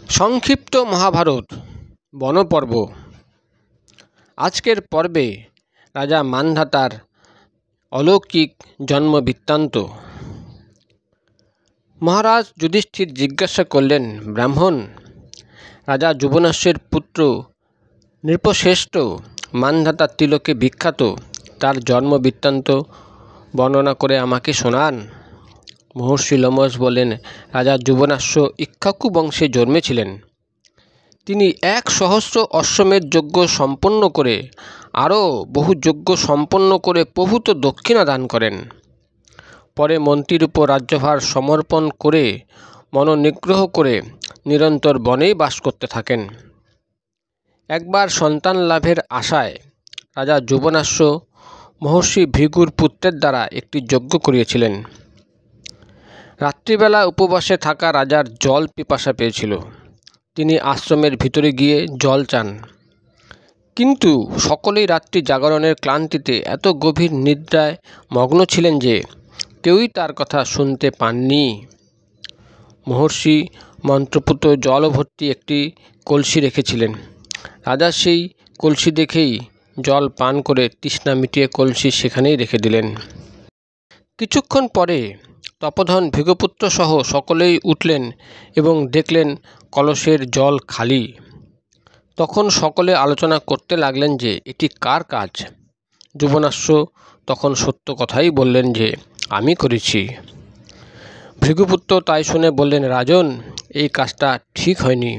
সংক্ষিপ্ত মহাভারত বনপর্ব। আজকের পর্বে রাজা মান্ধাতার অলৌকিক জন্ম বৃত্তান্ত। মহারাজ যুধিষ্ঠির জিজ্ঞাসা করলেন, ব্রাহ্মণ, রাজা যুবনাশ্বের পুত্র নৃপশ্রেষ্ঠ মান্ধাতা তিলকে বিখ্যাত, তার জন্ম বৃত্তান্ত বর্ণনা করে আমাকে শোনান। মহর্ষি লোমশ বলেন, রাজা যুবনাশ্ব ইক্ষ্বাকু বংশে জন্মেছিলেন। তিনি 1,000 অশ্বমেধ যজ্ঞ সম্পন্ন করে আরও বহু যজ্ঞ সম্পন্ন করে প্রভূত দক্ষিণা দান করেন। পরে মন্ত্রীর উপর রাজ্যভার সমর্পণ করে মনোনিগ্রহ করে নিরন্তর বনেই বাস করতে থাকেন। একবার সন্তান লাভের আশায় রাজা যুবনাশ্ব মহর্ষি ভৃগুর পুত্রের দ্বারা একটি যজ্ঞ করিয়েছিলেন। রাত্রিবেলা উপবাসে থাকা রাজার জল পিপাসা পেয়েছিল। তিনি আশ্রমের ভিতরে গিয়ে জল চান, কিন্তু সকলেই রাত্রি জাগরণের ক্লান্তিতে এত গভীর নিদ্রায় মগ্ন ছিলেন যে কেউই তার কথা শুনতে পাননি। মহর্ষি মন্ত্রপুত জল ভর্তি একটি কলসি রেখেছিলেন। রাজা সেই কলসি দেখেই জল পান করে তৃষ্ণা মিটিয়ে কলসি সেখানেই রেখে দিলেন। কিছুক্ষণ পরে তপোধন ভৃগুপুত্র সহ সকলেই উঠলেন এবং দেখলেন কলসের জল খালি। তখন সকলে আলোচনা করতে লাগলেন যে এটি কার কাজ। যুবনাশ্ব তখন সত্য কথাই বললেন যে আমি করেছি। ভৃগুপুত্র তাই শুনে বললেন, রাজন, এই কাজটা ঠিক হয়নি।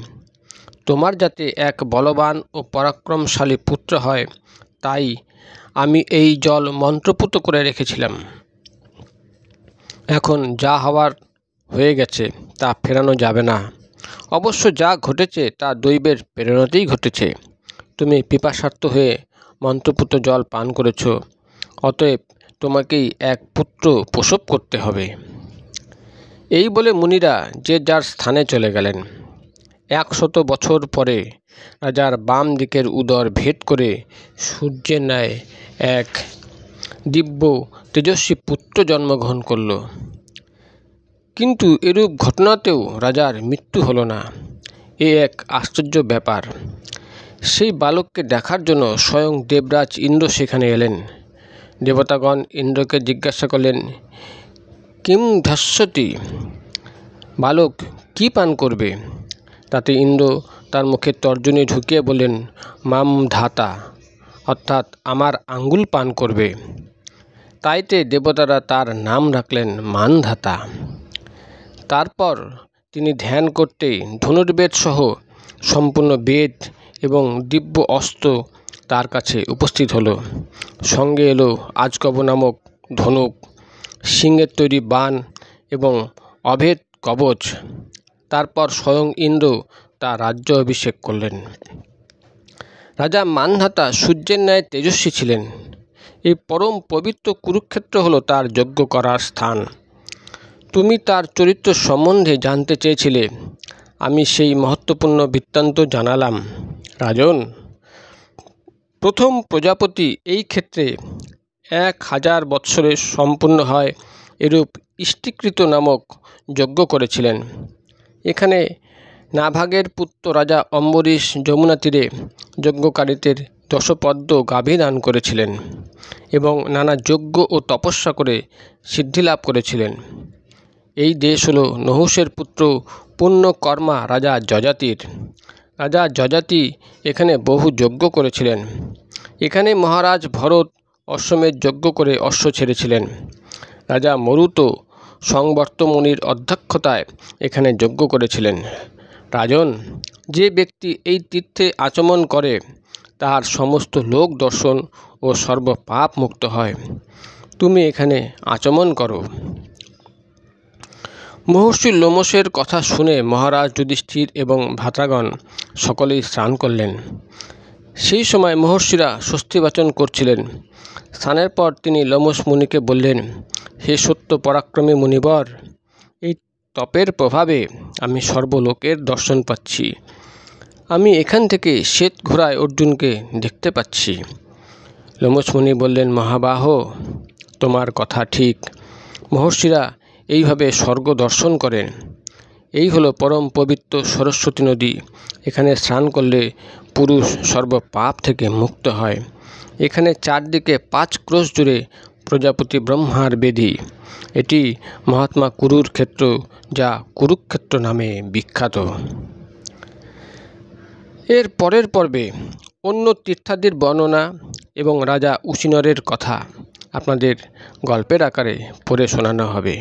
তোমার যাতে এক বলবান ও পরাক্রমশালী পুত্র হয়, তাই আমি এই জল মন্ত্রপুত করে রেখেছিলাম। এখন যা হওয়ার হয়ে গেছে তা ফেরানো যাবে না। অবশ্য যা ঘটেছে তা দৈবের প্রেরণাতেই ঘটেছে। তুমি পিপাসার্ত হয়ে মন্ত্রপুত জল পান করেছ, অতএব তোমাকেই এক পুত্র প্রসব করতে হবে। এই বলে মুনিরা যে যার স্থানে চলে গেলেন। 100 বছর পরে রাজার বাম দিকের উদর ভেদ করে সূর্যের ন্যায় এক দিব্য তেজস্বী পুত্র জন্মগ্রহণ করল। কিন্তু এরূপ ঘটনাতেও রাজার মৃত্যু হলো না। এ এক আশ্চর্য ব্যাপার। সেই বালককে দেখার জন্য স্বয়ং দেবরাজ ইন্দ্র সেখানে এলেন। দেবতাগণ ইন্দ্রকে জিজ্ঞাসা করলেন, কিম ধাস্যতি, বালক কি পান করবে? তাতে ইন্দ্র তার মুখে তর্জনী ঢুকিয়ে বললেন, মাম ধাতা, অর্থাৎ আমার আঙ্গুল পান করবে। তাইতে দেবতারা তার নাম রাখলেন মানধাতা। তারপর তিনি ধ্যান করতে ধনুর্বেদ সহ সম্পূর্ণ বেদ এবং দিব্য অস্ত্র তার কাছে উপস্থিত হলো। সঙ্গে এলো আজকব নামক ধনুক, সিংহের তৈরি বাণ এবং অভেদ কবচ। তারপর স্বয়ং ইন্দ্র তার রাজ্য অভিষেক করলেন। রাজা মানধাতা সূর্যের ন্যায় তেজস্বী ছিলেন। এই পরম পবিত্র কুরুক্ষেত্র হলো তার যজ্ঞ করার স্থান। তুমি তার চরিত্র সম্বন্ধে জানতে চেয়েছিলে, আমি সেই মহত্বপূর্ণ বৃত্তান্ত জানালাম। রাজন, প্রথম প্রজাপতি এই ক্ষেত্রে 1000 বৎসরে সম্পূর্ণ হয় এরূপ ইষ্টিকৃত নামক যজ্ঞ করেছিলেন। এখানে নাভাগের পুত্র রাজা অম্বরীশ যমুনা তীরে যজ্ঞকারীদের দশপদ্ম গাভী দান করেছিলেন এবং নানা যজ্ঞ ও তপস্যা করে সিদ্ধিলাভ করেছিলেন। এই দেশ হল নহুষের পুত্র পুণ্যকর্মা রাজা যযাতির। রাজা যযাতি এখানে বহু যজ্ঞ করেছিলেন। এখানে মহারাজ ভরত অশ্বমেধ যজ্ঞ করে অশ্ব ছেড়েছিলেন। রাজা মরুত সংবর্ত মুনির অধ্যক্ষতায় এখানে যজ্ঞ করেছিলেন। রাজন, যে ব্যক্তি এই তীর্থে আচমন করে তার সমস্ত লোক দর্শন ও সর্বপাপ মুক্ত হয়। তুমি এখানে আচমন করো। মহর্ষি লোমশের কথা শুনে মহারাজ যুধিষ্ঠির এবং ভ্রাতাগণ সকলেই স্নান করলেন। সেই সময় মহর্ষিরা স্বস্তিবাচন করছিলেন। স্নানের পর তিনি লোমশ মুনিকে বললেন, হে সত্য পরাক্রমী মুনিবর, এই তপের প্রভাবে আমি সর্বলোকের দর্শন পাচ্ছি। আমি এখান থেকে শ্বেত ঘোড়ায় অর্জুনকে দেখতে পাচ্ছি। লোমশ মুনি বললেন, মহাবাহ, তোমার কথা ঠিক। মহর্ষিরা এইভাবে স্বর্গ দর্শন করেন। এই হলো পরম পবিত্র সরস্বতী নদী। এখানে স্নান করলে পুরুষ সর্বপাপ থেকে মুক্ত হয়। এখানে চারদিকে 5 ক্রোশ জুড়ে প্রজাপতি ব্রহ্মার বেদী। এটি মহাত্মা কুরুর ক্ষেত্র, যা কুরুক্ষেত্র নামে বিখ্যাত। এর পরের পর্বে অন্য তীর্থাদির বর্ণনা এবং রাজা উশিনরের কথা আপনাদের গল্পের আকারে পড়ে শোনানো হবে।